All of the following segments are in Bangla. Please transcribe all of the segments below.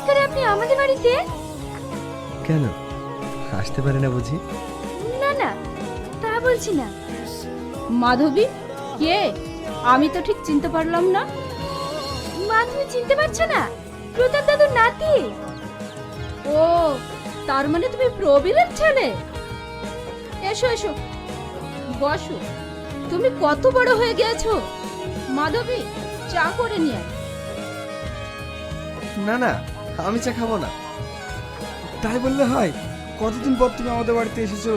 করে আপনি আমাদের বাড়িতে? কেন আসতে পারে না বুঝি? না না, তা বলছি না। মাধবী কে? আমি তো ঠিক চিনতে পারলাম না। মা, তুমি চিনতে পারছো না? প্রতাপ দাদুর নাতি। ও, তার মানে তুমি প্রবীরের ছেলে। এসো এসো, বসো। তুমি কত বড় হয়ে গেছো। মাধবী, চা করে নিয়ে আয়। না না, আমি চা খাবো না। তাই বললে হয়? কতদিন পর তুমি আমাদের বাড়িতে এসেছো?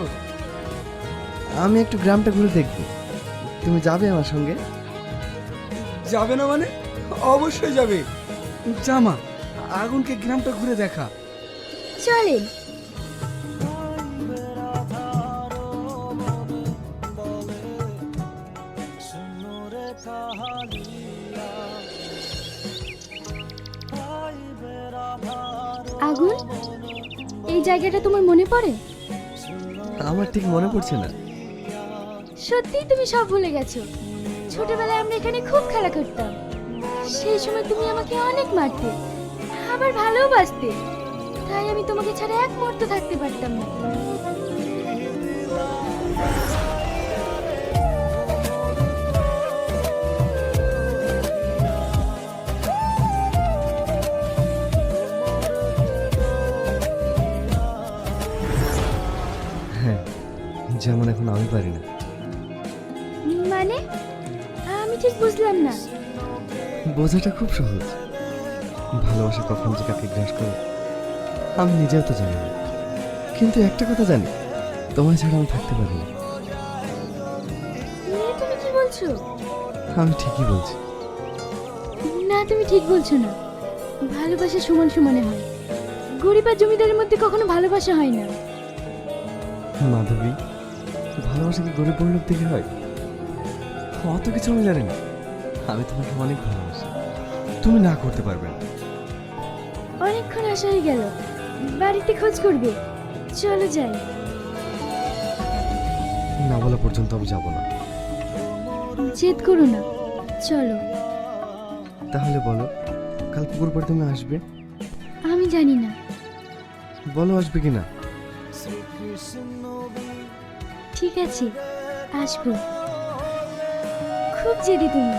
আমি একটু গ্রামটা ঘুরে দেখবো। তুমি যাবে আমার সঙ্গে? যাবে না মানে? অবশ্যই যাবে। জামা, আগুনকে গ্রামটা ঘুরে দেখা। চলেন। আগুন, এই জায়গাটা তোমার মনে পড়ে? আমার ঠিক মনে পড়ছে না। সত্যিই তুমি সব ভুলে গেছো? ছোটবেলায় আমরা এখানে খুব খেলা করতাম। সেই সময় তুমি আমাকে অনেক মারতে, আবার ভালোবাসতে। তাই আমি তোমাকে ছাড়া এক মুহূর্ত থাকতে পারতাম না। হ্যাঁ, যেমন এখন আমি পারি না। মানে? আমি ঠিক বুঝলাম না। বোঝাটা খুব সহজ। ভালোবাসা কখন যে কাকে গ্রাস করে আমি নিজেও তো জানি না। কিন্তু একটা কথা জানি, তোমার ছাড়া আমি থাকতে পারি না। তুমি কি বলছো? আমি ঠিকই বলছি। না, তুমি ঠিক বলছো না। ভালোবাসা সমান সমানে হয়। গরিব আর জমিদারের মধ্যে কখনো ভালোবাসা হয় না। মাধবী, ভালোবাসা কি গরিব বড়লোক থেকে হয়? অত কিছু আমি জানি না। আমি তোমাকে অনেক ভালোবাসি, তুমি না করতে পারবে না। অনেকক্ষণ আসা হয়ে গেল, বাড়িতে খোঁজ করবে। চলো যাই। না বলা পর্যন্ত আমি যাব না। জেদ করো না, চলো। তাহলে বলো, কাল পুকুর পরে তুমি আসবে? আমি জানি না। বলো আসবে কিনা। ঠিক আছে, আসবো। খুব জেদি তুমি।